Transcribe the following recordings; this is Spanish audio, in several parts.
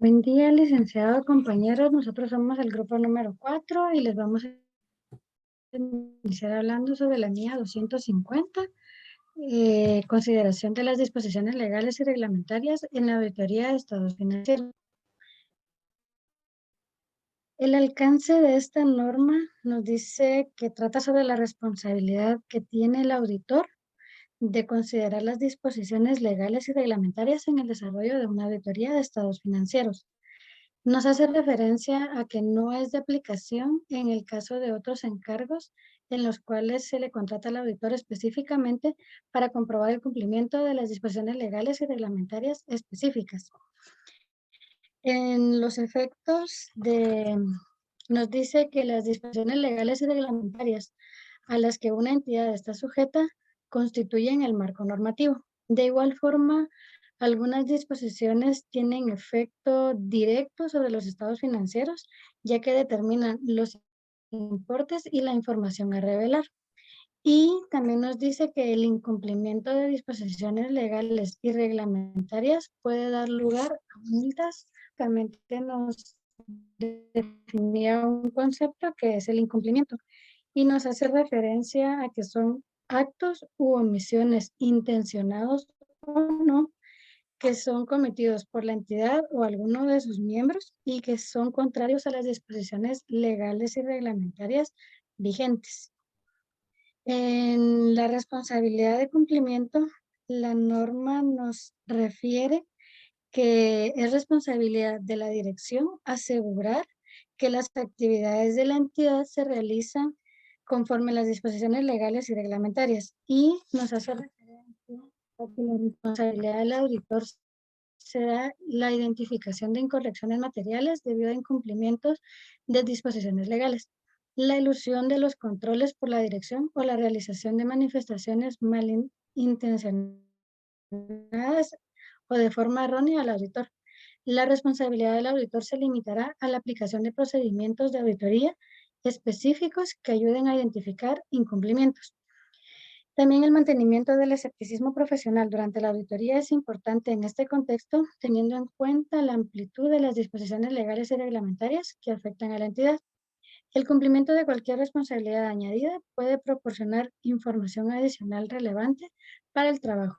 Buen día, licenciado, compañeros. Nosotros somos el grupo número 4 y les vamos a iniciar hablando sobre la NIA 250, consideración de las disposiciones legales y reglamentarias en la auditoría de estados financieros. El alcance de esta norma nos dice que trata sobre la responsabilidad que tiene el auditor de considerar las disposiciones legales y reglamentarias en el desarrollo de una auditoría de estados financieros. Nos hace referencia a que no es de aplicación en el caso de otros encargos en los cuales se le contrata al auditor específicamente para comprobar el cumplimiento de las disposiciones legales y reglamentarias específicas. En los efectos nos dice que las disposiciones legales y reglamentarias a las que una entidad está sujeta constituyen el marco normativo. De igual forma, algunas disposiciones tienen efecto directo sobre los estados financieros, ya que determinan los importes y la información a revelar. Y también nos dice que el incumplimiento de disposiciones legales y reglamentarias puede dar lugar a multas. Realmente nos definía un concepto que es el incumplimiento y nos hace referencia a que son actos u omisiones intencionados o no que son cometidos por la entidad o alguno de sus miembros y que son contrarios a las disposiciones legales y reglamentarias vigentes. En la responsabilidad de cumplimiento, la norma nos refiere que es responsabilidad de la dirección asegurar que las actividades de la entidad se realizan conforme a las disposiciones legales y reglamentarias y nos hace referencia a que la responsabilidad del auditor será la identificación de incorrecciones materiales debido a incumplimientos de disposiciones legales, la ilusión de los controles por la dirección o la realización de manifestaciones malintencionadas o de forma errónea al auditor. La responsabilidad del auditor se limitará a la aplicación de procedimientos de auditoría específicos que ayuden a identificar incumplimientos. También el mantenimiento del escepticismo profesional durante la auditoría es importante en este contexto, teniendo en cuenta la amplitud de las disposiciones legales y reglamentarias que afectan a la entidad. El cumplimiento de cualquier responsabilidad añadida puede proporcionar información adicional relevante para el trabajo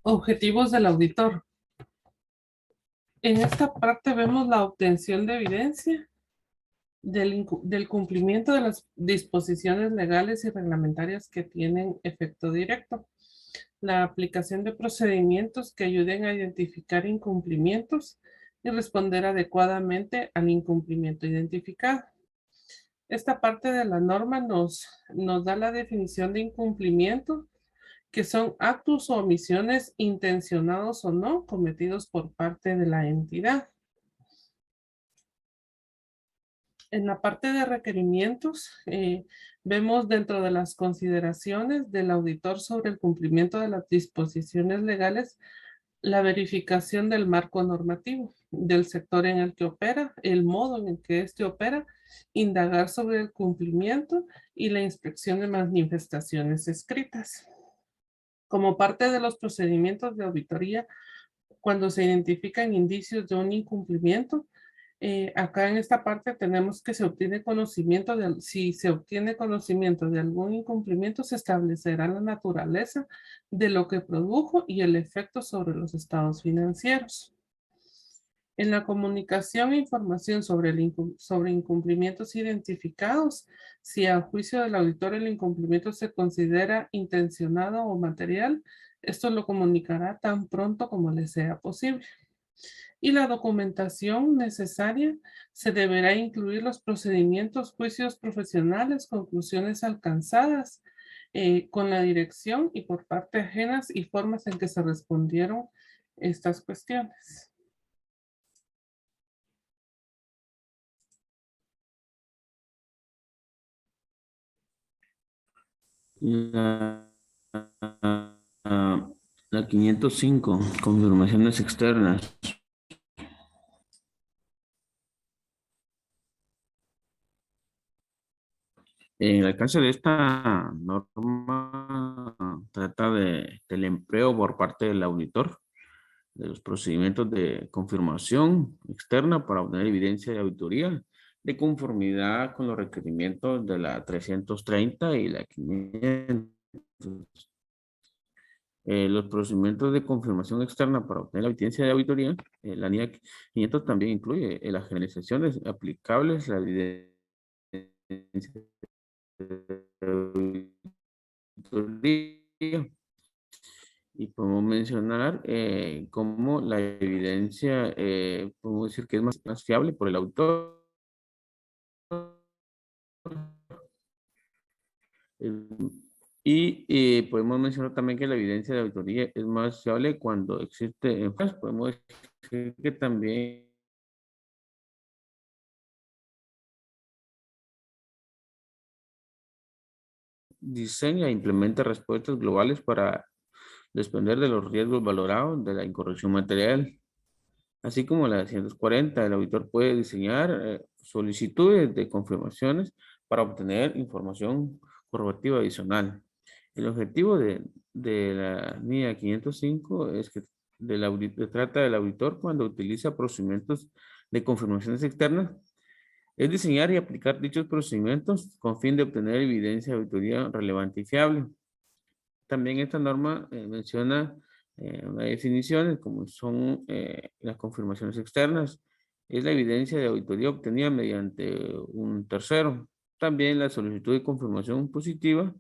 Objetivos del auditor. En esta parte vemos la obtención de evidencia del cumplimiento de las disposiciones legales y reglamentarias que tienen efecto directo, la aplicación de procedimientos que ayuden a identificar incumplimientos y responder adecuadamente al incumplimiento identificado. Esta parte de la norma nos da la definición de incumplimiento, que son actos o omisiones intencionados o no cometidos por parte de la entidad. En la parte de requerimientos, vemos dentro de las consideraciones del auditor sobre el cumplimiento de las disposiciones legales, la verificación del marco normativo, del sector en el que opera, el modo en el que éste opera, indagar sobre el cumplimiento y la inspección de manifestaciones escritas. Como parte de los procedimientos de auditoría, cuando se identifican indicios de un incumplimiento, acá en esta parte tenemos que se obtiene conocimiento si se obtiene conocimiento de algún incumplimiento, se establecerá la naturaleza de lo que produjo y el efecto sobre los estados financieros. En la comunicación e información sobre incumplimientos identificados, si a juicio del auditor el incumplimiento se considera intencionado o material, esto lo comunicará tan pronto como le sea posible. Y la documentación necesaria se deberá incluir los procedimientos, juicios profesionales, conclusiones alcanzadas con la dirección y por parte ajenas y formas en que se respondieron estas cuestiones. La 505, confirmaciones externas. El alcance de esta norma trata del empleo por parte del auditor de los procedimientos de confirmación externa para obtener evidencia de auditoría de conformidad con los requerimientos de la 330 y la 500. Los procedimientos de confirmación externa para obtener la evidencia de auditoría, la NIA 500 también incluye las generalizaciones aplicables, la evidencia de auditoría. Y podemos mencionar cómo la evidencia, podemos decir que es más fiable por el autor. Y podemos mencionar también que la evidencia de auditoría es más fiable cuando existe, pues, podemos decir que también diseña e implementa respuestas globales para depender de los riesgos valorados de la incorrección material. Así como la 240, el auditor puede diseñar solicitudes de confirmaciones para obtener información corroborativa adicional. El objetivo de la NIA 505 es que trata del auditor cuando utiliza procedimientos de confirmaciones externas, es diseñar y aplicar dichos procedimientos con fin de obtener evidencia de auditoría relevante y fiable. También esta norma menciona unas definiciones como son las confirmaciones externas. Es la evidencia de auditoría obtenida mediante un tercero. También la solicitud de confirmación positiva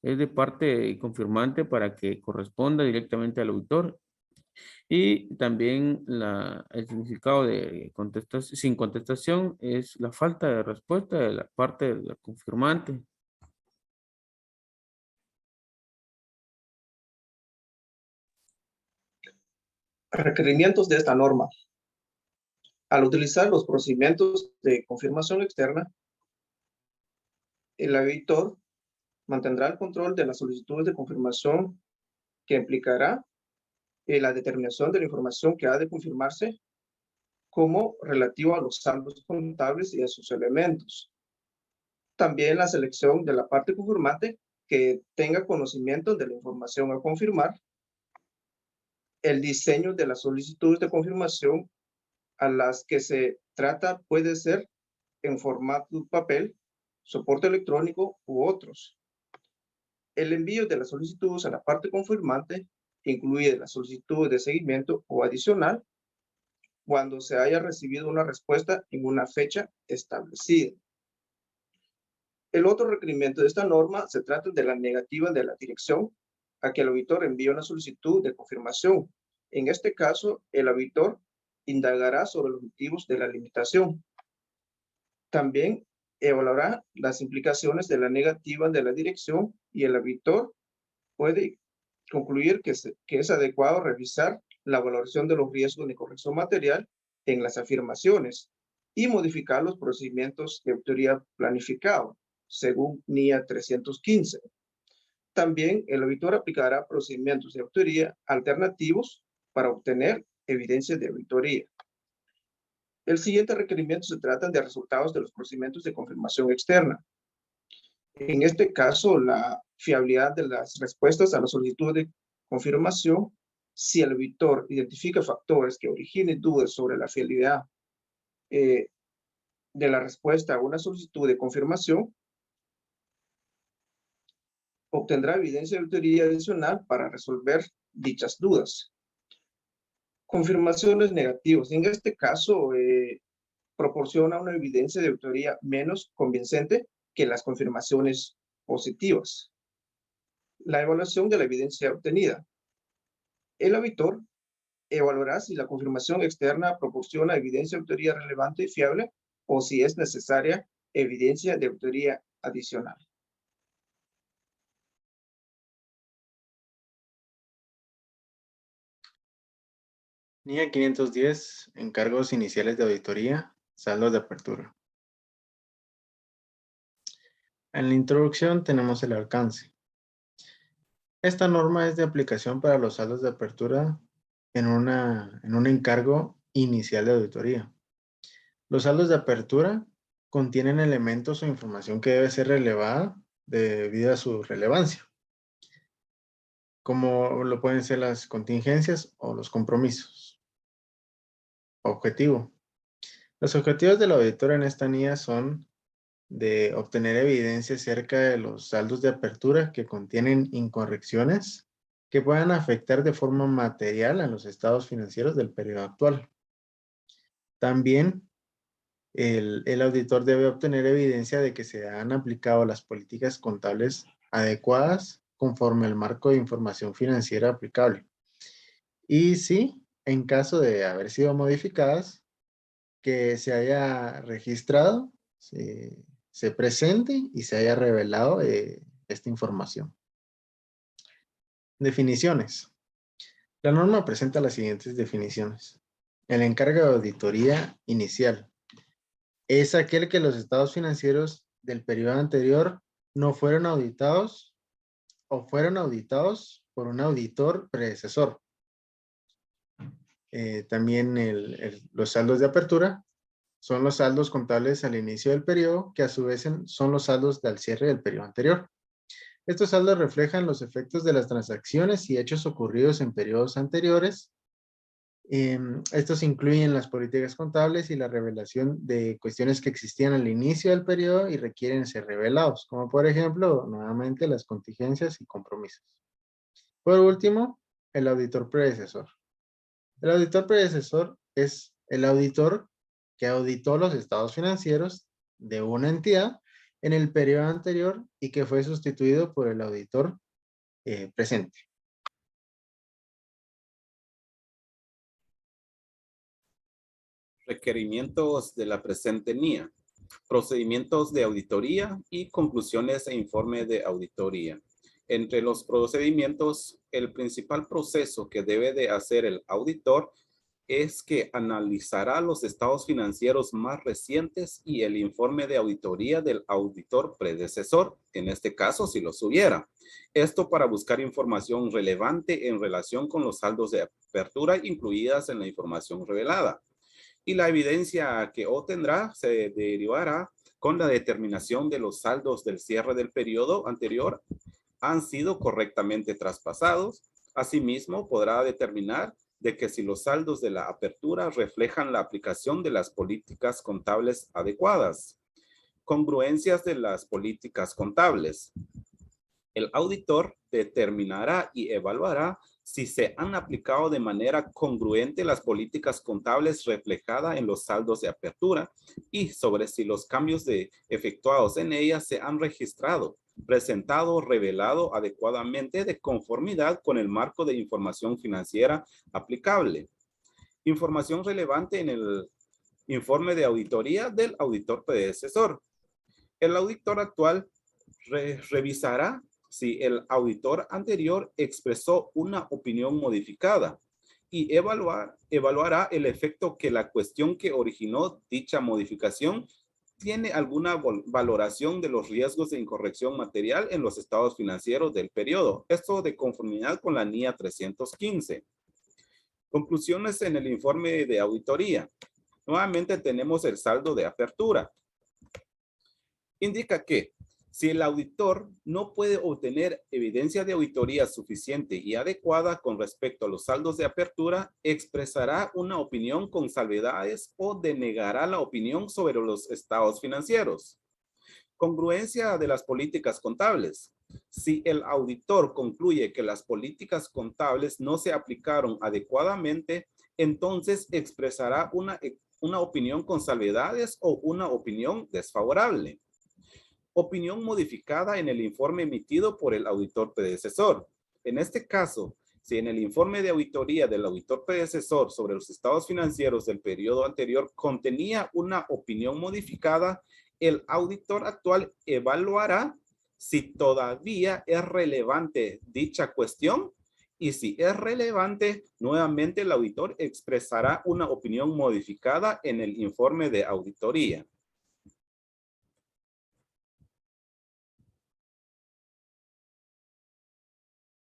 es de parte confirmante para que corresponda directamente al auditor. Y también el significado de contestación, sin contestación es la falta de respuesta de la parte de la confirmante. Requerimientos de esta norma. Al utilizar los procedimientos de confirmación externa, el auditor mantendrá el control de las solicitudes de confirmación que implicará la determinación de la información que ha de confirmarse como relativo a los saldos contables y a sus elementos. También la selección de la parte confirmante que tenga conocimiento de la información a confirmar, el diseño de las solicitudes de confirmación a las que se trata puede ser en formato papel, soporte electrónico u otros. El envío de las solicitudes a la parte confirmante incluye la solicitud de seguimiento o adicional cuando se haya recibido una respuesta en una fecha establecida. El otro requerimiento de esta norma se trata de la negativa de la dirección a que el auditor envíe una solicitud de confirmación. En este caso, el auditor indagará sobre los motivos de la limitación. También evaluará las implicaciones de la negativa de la dirección y el auditor puede concluir que es adecuado revisar la valoración de los riesgos de corrección material en las afirmaciones y modificar los procedimientos de auditoría planificado, según NIA 315. También el auditor aplicará procedimientos de auditoría alternativos para obtener evidencia de auditoría. El siguiente requerimiento se trata de resultados de los procedimientos de confirmación externa. En este caso, la fiabilidad de las respuestas a la solicitud de confirmación, si el auditor identifica factores que originen dudas sobre la fiabilidad de la respuesta a una solicitud de confirmación, obtendrá evidencia de auditoría adicional para resolver dichas dudas. Confirmaciones negativas. En este caso, proporciona una evidencia de auditoría menos convincente que las confirmaciones positivas. La evaluación de la evidencia obtenida. El auditor evaluará si la confirmación externa proporciona evidencia de auditoría relevante y fiable o si es necesaria evidencia de auditoría adicional. NIA 510, encargos iniciales de auditoría, saldos de apertura. En la introducción tenemos el alcance. Esta norma es de aplicación para los saldos de apertura en un encargo inicial de auditoría. Los saldos de apertura contienen elementos o información que debe ser relevada debido a su relevancia, como lo pueden ser las contingencias o los compromisos. Objetivo. Los objetivos del auditor en esta NIA son de obtener evidencia acerca de los saldos de apertura que contienen incorrecciones que puedan afectar de forma material a los estados financieros del periodo actual. También el auditor debe obtener evidencia de que se han aplicado las políticas contables adecuadas conforme al marco de información financiera aplicable. Y sí, en caso de haber sido modificadas, que se haya registrado, se presente y se haya revelado esta información. Definiciones. La norma presenta las siguientes definiciones. El encargo de auditoría inicial es aquel que los estados financieros del periodo anterior no fueron auditados o fueron auditados por un auditor predecesor. También los saldos de apertura son los saldos contables al inicio del periodo, que a su vez son los saldos al cierre del periodo anterior. Estos saldos reflejan los efectos de las transacciones y hechos ocurridos en periodos anteriores. Estos incluyen las políticas contables y la revelación de cuestiones que existían al inicio del periodo y requieren ser revelados, como por ejemplo, nuevamente las contingencias y compromisos. Por último, el auditor predecesor. El auditor predecesor es el auditor que auditó los estados financieros de una entidad en el periodo anterior y que fue sustituido por el auditor presente. Requerimientos de la presente NIA. Procedimientos de auditoría y conclusiones e informe de auditoría. Entre los procedimientos, el principal proceso que debe de hacer el auditor es que analizará los estados financieros más recientes y el informe de auditoría del auditor predecesor, en este caso si los hubiera. Esto para buscar información relevante en relación con los saldos de apertura incluidas en la información revelada. Y la evidencia que obtendrá se derivará con la determinación de los saldos del cierre del periodo anterior han sido correctamente traspasados. Asimismo, podrá determinar de que si los saldos de la apertura reflejan la aplicación de las políticas contables adecuadas. Congruencias de las políticas contables. El auditor determinará y evaluará si se han aplicado de manera congruente las políticas contables reflejadas en los saldos de apertura y sobre si los cambios efectuados en ellas se han registrado, presentado o revelado adecuadamente de conformidad con el marco de información financiera aplicable. Información relevante en el informe de auditoría del auditor predecesor. El auditor actual revisará si el auditor anterior expresó una opinión modificada y evaluará el efecto que la cuestión que originó dicha modificación tiene alguna valoración de los riesgos de incorrección material en los estados financieros del periodo. Esto de conformidad con la NIA 315. Conclusiones en el informe de auditoría. Nuevamente tenemos el saldo de apertura. Indica que si el auditor no puede obtener evidencia de auditoría suficiente y adecuada con respecto a los saldos de apertura, expresará una opinión con salvedades o denegará la opinión sobre los estados financieros. Congruencia de las políticas contables. Si el auditor concluye que las políticas contables no se aplicaron adecuadamente, entonces expresará una opinión con salvedades o una opinión desfavorable. Opinión modificada en el informe emitido por el auditor predecesor. En este caso, si en el informe de auditoría del auditor predecesor sobre los estados financieros del periodo anterior contenía una opinión modificada, el auditor actual evaluará si todavía es relevante dicha cuestión y si es relevante, nuevamente el auditor expresará una opinión modificada en el informe de auditoría.